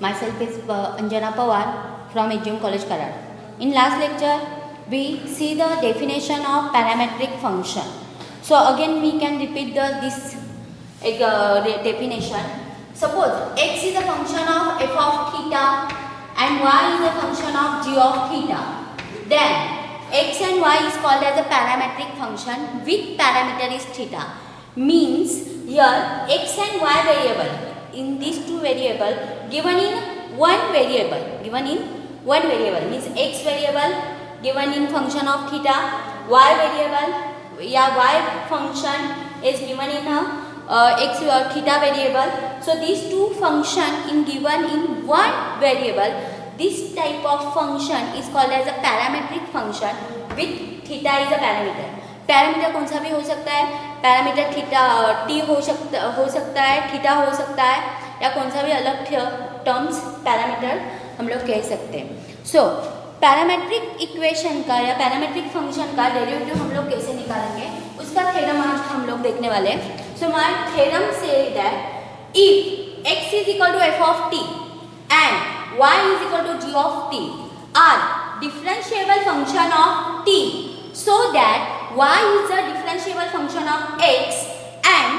Myself is Anjana Pawar from HGM College, Karad. In last lecture, we see the definition of parametric function. So again we can repeat this definition. Suppose x is a function of f of theta and y is a function of g of theta. Then x and y is called as a parametric function with parameter is theta. Means here x and y variable, in these two variable given in one variable means x variable given in function of theta, y variable y function is given in a x or theta variable. So these two function in given in one variable, this type of function is called as a parametric function with theta is a parameter. Parameter कौन सा भी हो सकता है, parameter theta T हो सकता है, theta हो सकता है, या कौन सा भी अलग टर्म्स पैरामीटर हम लोग कह सकते हैं. सो पैरामेट्रिक इक्वेशन का या पैरामेट्रिक फंक्शन का डेरिवेटिव हम लोग कैसे निकालेंगे उसका थ्योरम आज हम लोग देखने वाले हैं. So my theorem says that if x is equal to f of t and y is equal to g of t are differentiable function of t, so that y is a differentiable function of x and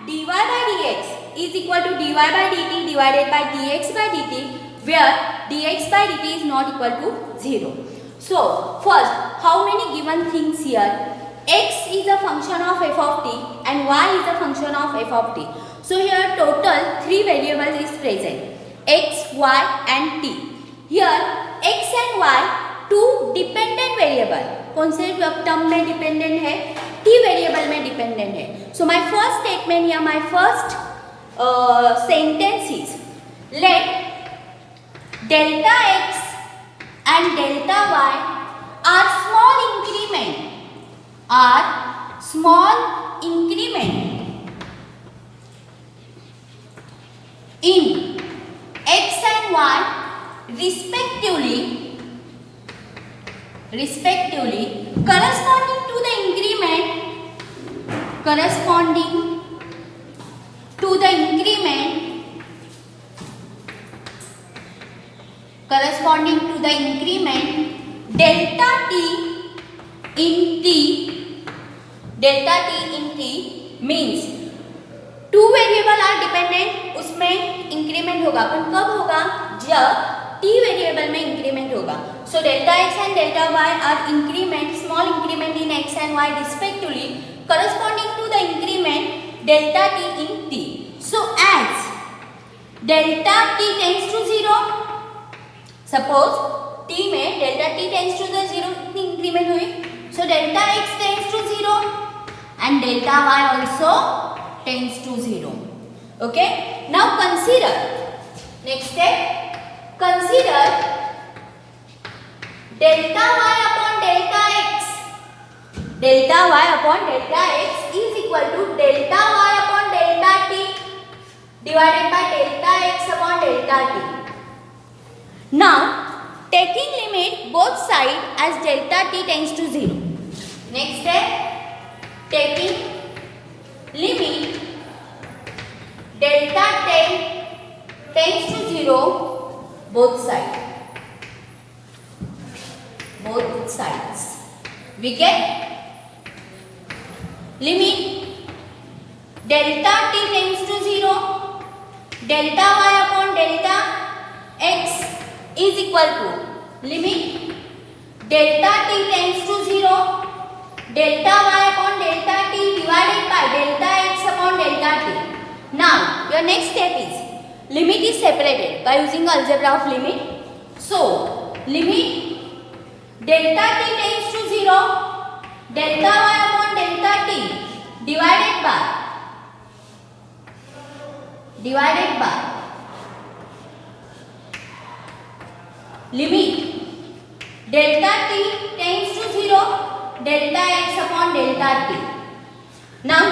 dy by dx is equal to dy by dt divided by dx by dt, where dx by dt is not equal to 0. So first, how many given things here? X is a function of f of t and y is a function of f of t. So here total 3 variables is present, x, y and t. Here x and y two dependent variable कौन से term में dependent है, T variable में dependent है. So my first statement या my first sentence is let delta X and delta Y are small increment in X and Y respectively corresponding to the increment delta t in t means two variable are dependent, उसमें increment होगा, पर कब होगा, जब T variable में increment होगा. So delta X and delta Y are increment, small increment in X and Y respectively corresponding to the increment delta t in t. So as delta t tends to 0, suppose t में delta t tends to the 0 कितनी increment हुई, so delta x tends to 0 and delta y also tends to 0. Okay, now consider next step, consider delta y upon delta x. Delta y upon delta x is equal to delta y upon delta t divided by delta x upon delta t. Now taking limit both sides as delta t tends to 0. Next step, taking limit delta tends to 0 both sides. We get limit delta t tends to 0, delta y upon delta x is equal to limit delta t tends to 0, delta y upon delta t divided by delta x upon delta t. Now your next step is limit is separated by using algebra of limit. So limit delta t tends to 0, delta y upon delta t divided by limit delta t tends to 0, delta x upon delta t. Now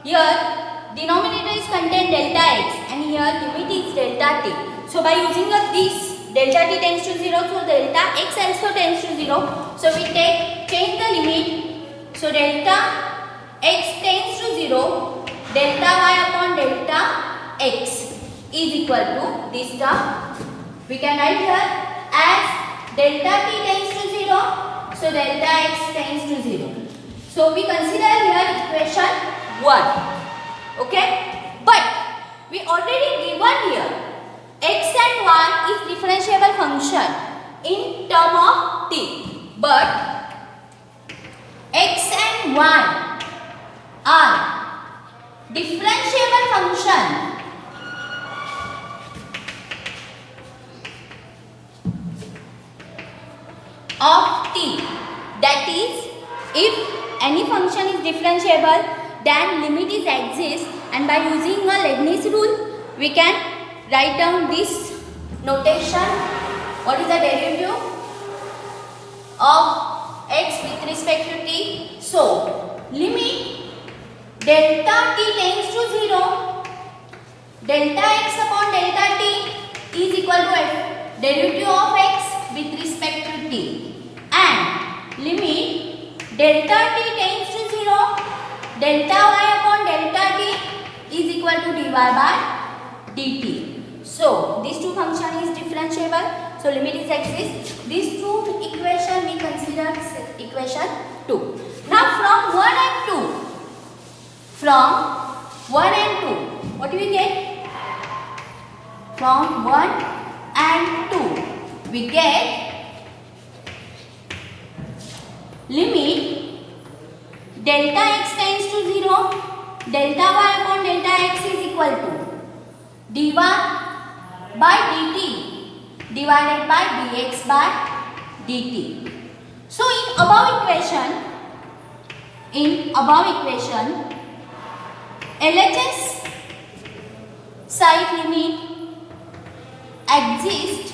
here denominator is contain delta x and here limit is delta t. So by using this delta t tends to 0, so delta x also tends to 0. So we change the limit. So delta x tends to 0, delta y upon delta x is equal to this term. We can write here as delta t tends to 0. So delta x tends to 0. So we consider here equation 1. Okay. But we already given here x and y is differentiable function in term of t. But x and y are differentiable function of t. That is, if any function is differentiable, then limit is exist, and by using a Leibniz rule, we can write down this notation. What is the derivative of x with respect to t? So, limit delta t tends to 0, delta x upon delta t is equal to f, derivative of x with respect to t, and limit delta t tends to 0, delta y upon delta t is equal to dy by dt. So, these two function is differentiable. So, limit is exist. These two equation we consider equation 2. Now, from 1 and 2. From 1 and 2. What do we get? From 1 and 2. We get limit delta x tends to 0. Delta y upon delta x is equal to dy by dt divided by dx by dt. So in above equation, LHS side limit exists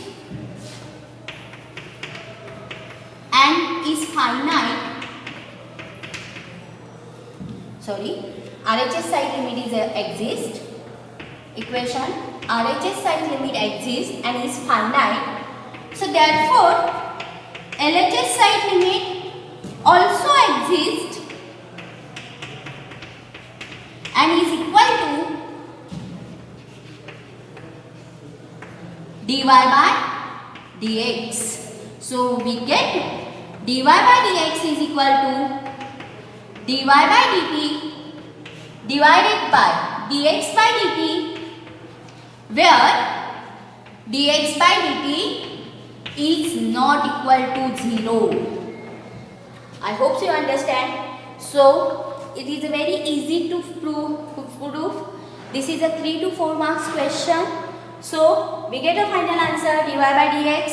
and is finite. RHS side limit is exist. Equation RHS side limit exists and is finite. So therefore, LHS side limit also exists and is equal to dy by dx. So we get dy by dx is equal to dy by dt divided by dx by dt, where dx by dt is not equal to 0. I hope you understand. So it is very easy to prove. This is a 3 to 4 marks question. So we get a final answer, dy by dx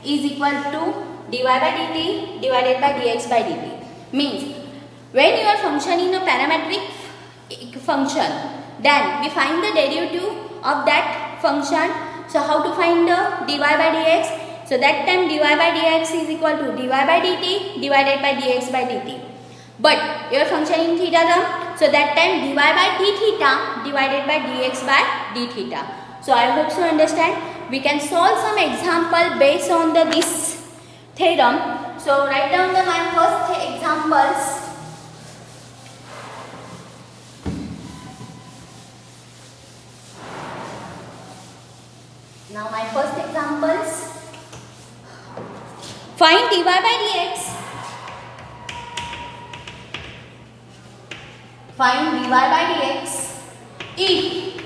is equal to dy by dt divided by dx by dt. Means when you are functioning a parametric function, then we find the derivative of that function. So how to find the dy by dx? So that time dy by dx is equal to dy by dt divided by dx by dt. But you are functioning theta term, so that time dy by d theta divided by dx by d theta. So I hope you understand. We can solve some example based on this theorem. So write down my first examples. Now my first examples. Find dy by dx. Find dy by dx if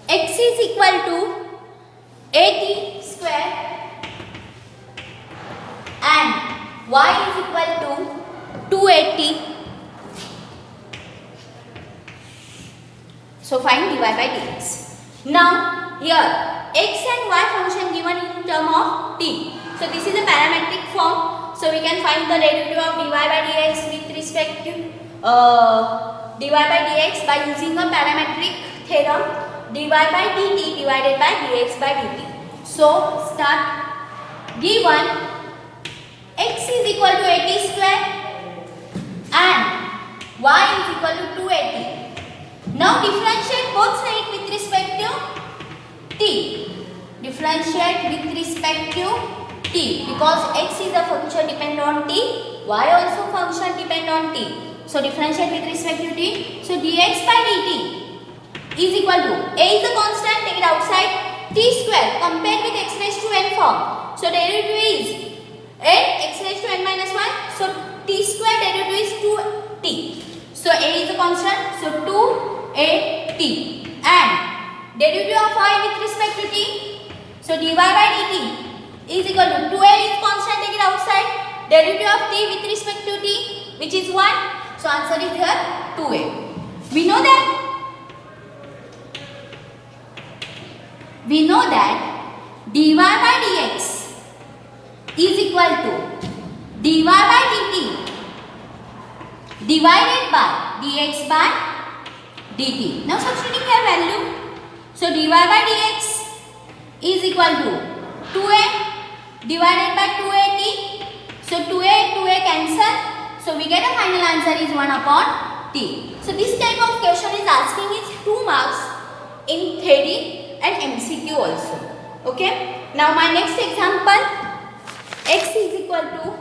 x is equal to at square and y is equal to 2at. So find dy by dx. Now here x and y function given in term of t. So this is a parametric form. So we can find the derivative of dy by dx with respect to dy by dx by using a parametric theorem, dy by dt divided by dx by dt. So start. Given x is equal to at square and y is equal to 2at. Now differentiate both sides with respect to t. Differentiate with respect to t, because x is a function depend on t, y also function depend on t. So differentiate with respect to t. So dx by dt is equal to, a is a constant, take it outside, t square compared with x raised to n form. So derivative is n x raised to n minus 1. So t square derivative is 2t. So a is a constant, so 2at, and derivative of y with respect to t, so dy by dt is equal to 2a is constant, take it outside, derivative of t with respect to t, which is 1. So answer is here 2a. We know that dy by dx is equal to dy by dt divided by dx by dt. Now substituting here value. So dy by dx is equal to 2a divided by 2at. So 2a cancel. So we get a final answer is 1 upon t. So this type of question is asking is 2 marks in theory and MCQ also. Okay. Now my next example, x is equal to,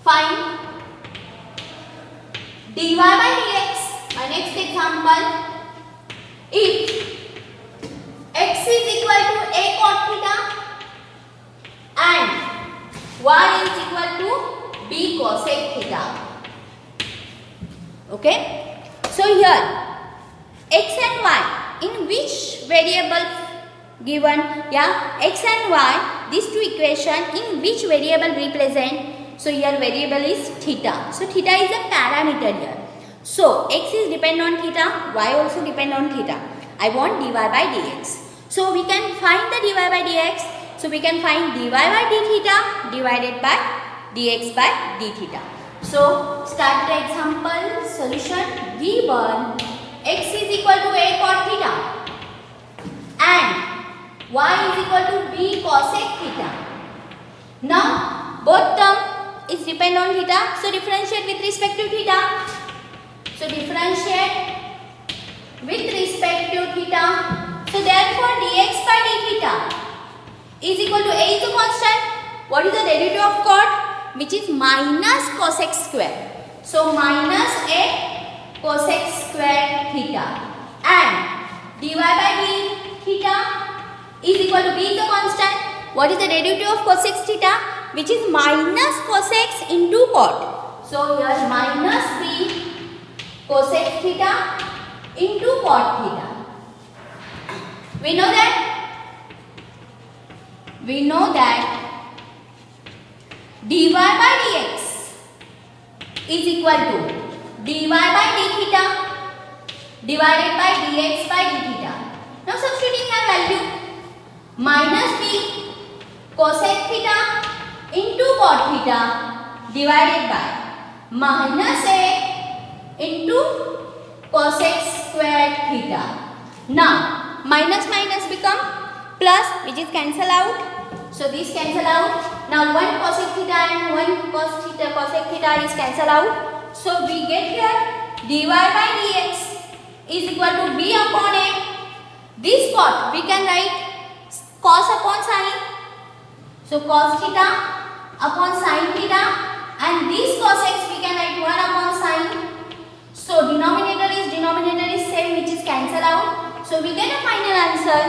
find dy by dx. My next example, if x is equal to a cot theta and y is equal to b cosec theta. Okay. So here x and y, in which variable given? Yeah, x and y, these two equation, in which variable represent? So here variable is theta. So theta is a parameter here. So x is depend on theta, y also depend on theta. I want dy by dx. So we can find the dy by dx. So we can find dy by d theta divided by dx by d theta. So start the example solution. Given x is equal to a cot theta and y is equal to b cosec theta. Now both term is depend on theta. So differentiate with respect to theta. So differentiate with respect to theta. So therefore dx by d theta is equal to, a is a constant. What is the derivative of cot? Which is minus cosec square. So minus a cosec square theta, and dy by d theta is equal to, b is a constant. What is the derivative of cosec theta? Which is minus cosec into cot. So here minus b cosec theta into cot theta. We know that dy by dx is equal to dy by d theta divided by dx by d theta. Now substituting our value, minus b cosec theta into cot theta divided by minus a into cosec square theta. Now minus minus become plus, which is cancel out. So this cancel out. Now one cosec theta and one cosec theta is cancel out. So we get here dy by dx is equal to b upon a. This cot we can write cos upon sine. So cos theta upon sine theta, and these cosec we can write 1 upon sine. So denominator is same, which is cancel out. So we get a final answer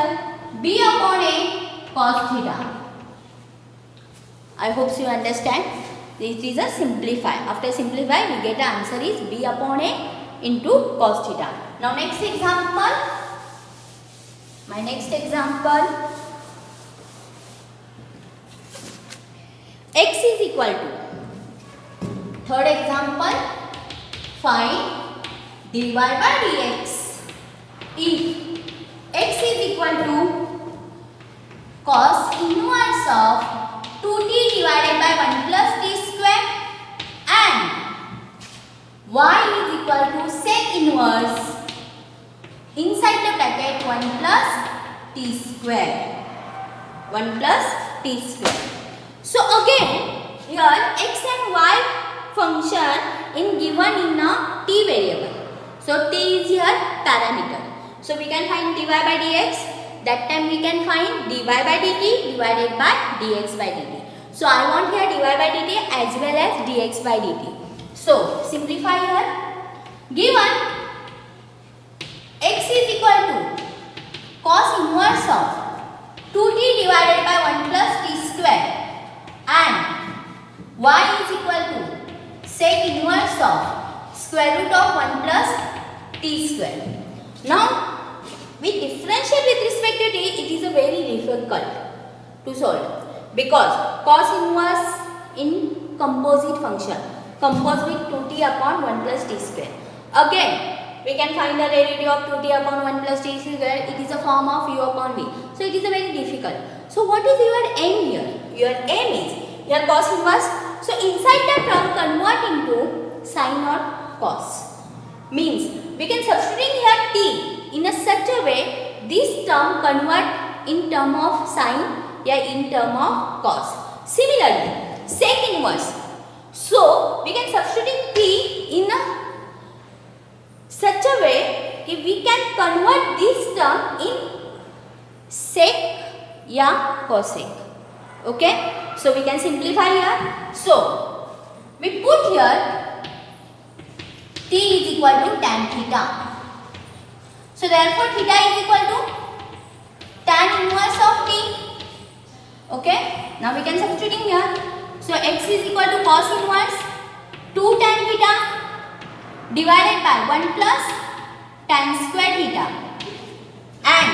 b upon a cos theta. I hope you understand. This is a simplify. After simplify, we get the answer is b upon a into cos theta. Now next example. My next example. X is equal to. Third example. Find dy by dx. If x is equal to cos inverse of 2t divided by 1 plus t square and y is equal to sec inverse inside the bracket 1 plus t square. 1 plus t square. So again here x and y function in given in a t variable. So t is here parameter. So we can find dy by dx. That time we can find dy by dt divided by dx by dt. So I want here dy by dt as well as dx by dt. So simplify here. Given x is equal cos inverse of 2t divided by 1 plus t square and y is equal to sec inverse of square root of 1 plus t square. Now, we differentiate with respect to t, it is a very difficult to solve because cos inverse in composite function, composite 2t upon 1 plus t square. Again, we can find the derivative of 2t upon 1 plus t square. It is a form of u upon v. So, it is a very difficult. So, what is your aim here? Your aim is your cos inverse. So, inside the term convert into sin or cos. Means, we can substitute here t in a such a way this term convert in term of sin or in term of cos. Similarly, sec inverse. So, we can substitute t in a such a way if we can convert this term in sec or cosec. Okay. So, we can simplify here. So, we put here t is equal to tan theta. So, therefore, theta is equal to tan inverse of t. Okay. Now, we can substitute here. So, x is equal to cos inverse 2 tan theta divided by 1 plus tan square theta. And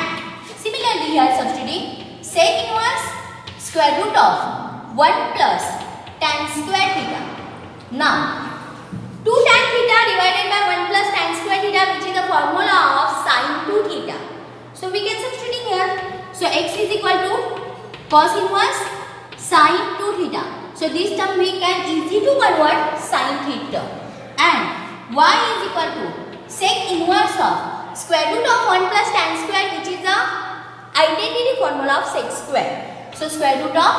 similarly, here substituting sec inverse square root of 1 plus tan square theta. Now, 2 tan theta divided by 1 plus tan square theta, which is the formula of sin 2 theta. So, we can substitute here. So, x is equal to cos inverse sin 2 theta. So, this term we can easily to convert sin theta. And y is equal to sec inverse of square root of 1 plus tan square, which is the identity formula of sec square. So, square root of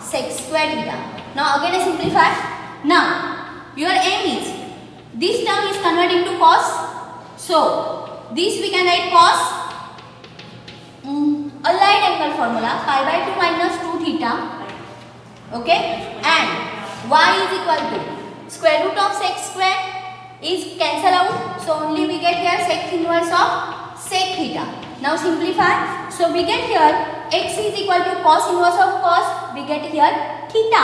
sec square theta. Now, again I simplify. Now, your aim is this term is converted into cos. So, this we can write cos allied angle formula pi by 2 minus 2 theta. Okay. And y is equal to square root of sec square is cancel out. So, only we get here sec inverse of sec theta. Now, simplify. So, we get here x is equal to cos inverse of cos. We get here theta.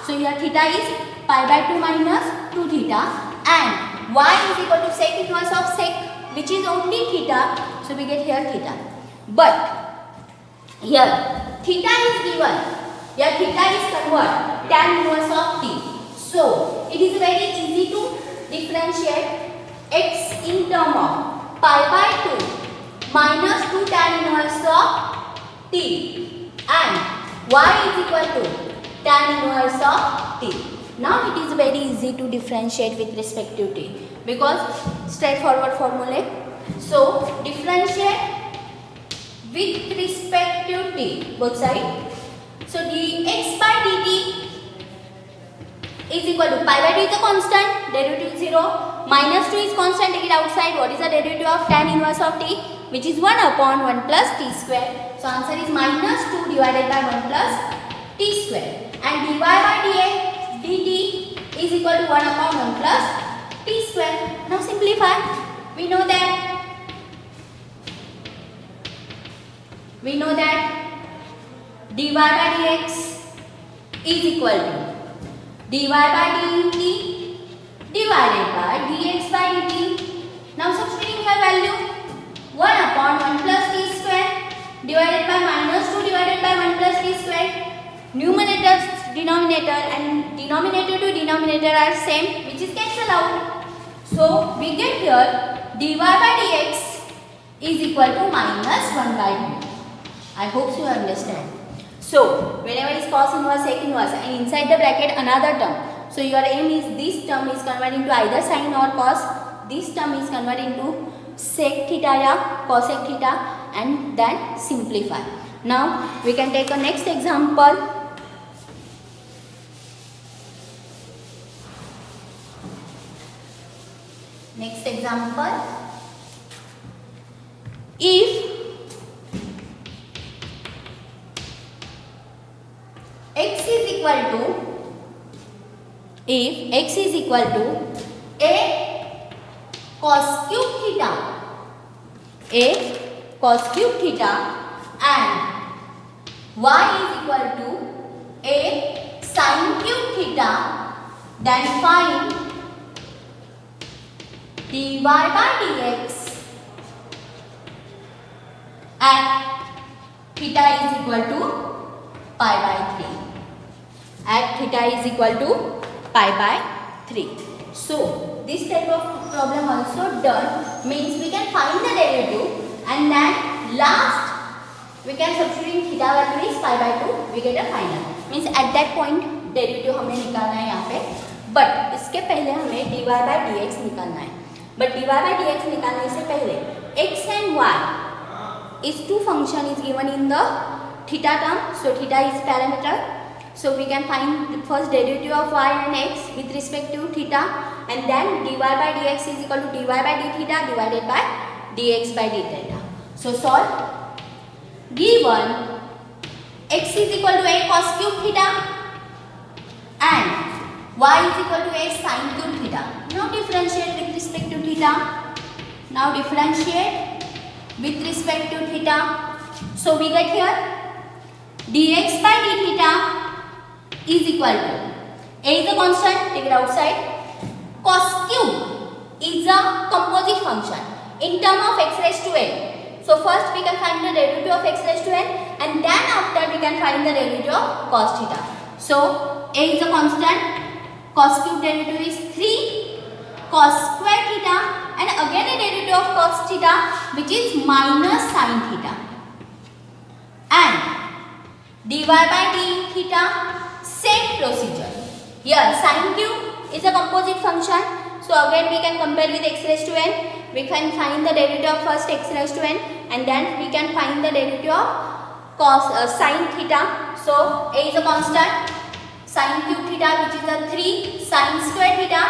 So, here theta is pi by 2 minus 2 theta. And y is equal to sec inverse of sec, which is only theta. So, we get here theta. But here theta is given. Here theta is converted tan inverse of t. So, it is very easy to differentiate x in term of pi by 2 minus 2 tan inverse of t and y is equal to tan inverse of t. Now, it is very easy to differentiate with respect to t because straightforward formula. So, differentiate with respect to t both side. So, dx by dt is equal to pi by 2 is a constant, derivative 0, minus 2 is constant, take it outside. What is the derivative of tan inverse of t? Which is 1 upon 1 plus t square. So, answer is minus 2 divided by 1 plus t square. And dy by dt is equal to 1 upon 1 plus t square. Now, simplify. We know that dy by dx is equal to dy by dt divided by dx by dt. Now, substituting her value 1 upon 1 plus t square divided by minus 2 divided by 1 plus t square. Numerator, denominator and denominator to denominator are same, which is cancel out. So, we get here dy by dx is equal to minus 1 by 2. I hope you understand. So, whenever is cos inverse, sec inverse and inside the bracket another term. So, your aim is this term is converted into either sin or cos. This term is converted into sec theta or cosec theta and then simplify. Now, we can take a next example. Next example. If x is equal to a cos cube theta, a cos cube theta and y is equal to a sin cube theta, then find dy by dx at theta is equal to pi by 3. At theta is equal to pi by 3. So this type of problem also done, means we can find the derivative and then last we can substitute theta value is pi by 2, we get a final. Means at that point derivative हमें निकालना है यहाँ पे, but इसके पहले हमें dy by dx निकालना है. बट dy by dx निकालने से पहले x and y is two function is given in the theta term, so theta is parameter, so we can find first derivative of y and x with respect to theta, and then dy by dx is equal to dy by d theta divided by dx by d theta. So solve. Given x is equal to a cos cube theta and y is equal to a sin cube theta. Now differentiate with respect to theta. Now differentiate with respect to theta. So we get here dx by d theta is equal to, a is a constant, take it outside. Cos cube is a composite function in term of x raised to n. So first we can find the derivative of x raised to n and then after we can find the derivative of cos theta. So a is a constant, cos cube derivative is 3 cos square theta and again a derivative of cos theta which is minus sin theta, and dy by d theta, same procedure. Here sin cube is a composite function, so again we can compare with x raised to n. We can find the derivative of first x raised to n and then we can find the derivative of cos sin theta. So a is a constant, sin cube theta which is a 3 sin square theta,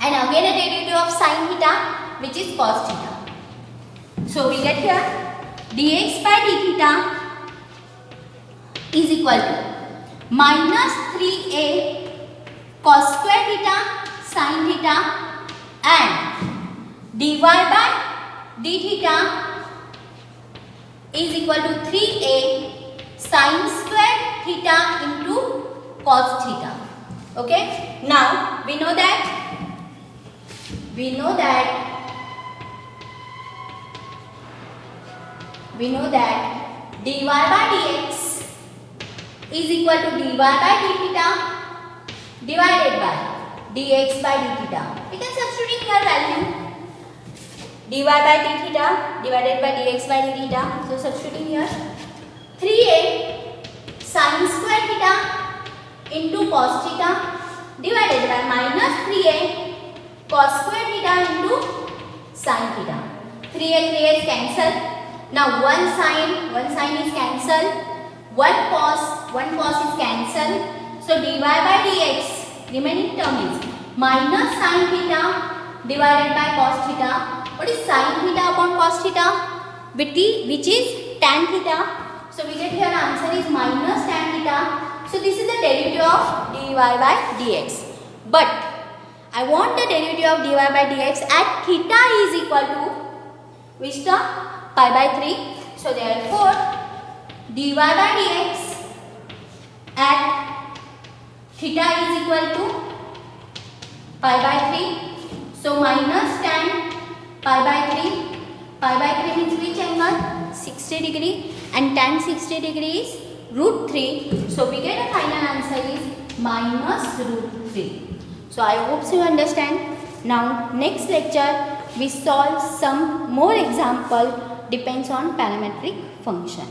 and again a derivative of sin theta which is cos theta. So we get here dx by d theta is equal to minus 3a cos square theta sin theta and dy by d theta is equal to 3a sin square theta into cos theta. Okay, now we know that dy by dx is equal to dy by d theta divided by dx by d theta. We can substitute here value dy by d theta divided by dx by d theta. So substituting here 3a sin square theta into cos theta divided by minus 3a cos square theta into sin theta. 3a is cancelled. Now one sign is cancelled. One cos is cancelled. So dy by dx remaining term is minus sin theta divided by cos theta. What is sin theta upon cos theta? Which is tan theta. So we get here answer is minus tan theta. So this is the derivative of dy by dx. But I want the derivative of dy by dx at theta is equal to which term? Pi by 3. So therefore dy by dx at theta is equal to pi by 3. So minus tan pi by 3. Pi by 3 means which angle? 60 degree, and tan 60 degree is root 3. So we get a final answer is minus root 3. So I hope you understand. Now next lecture we solve some more example depends on parametric function.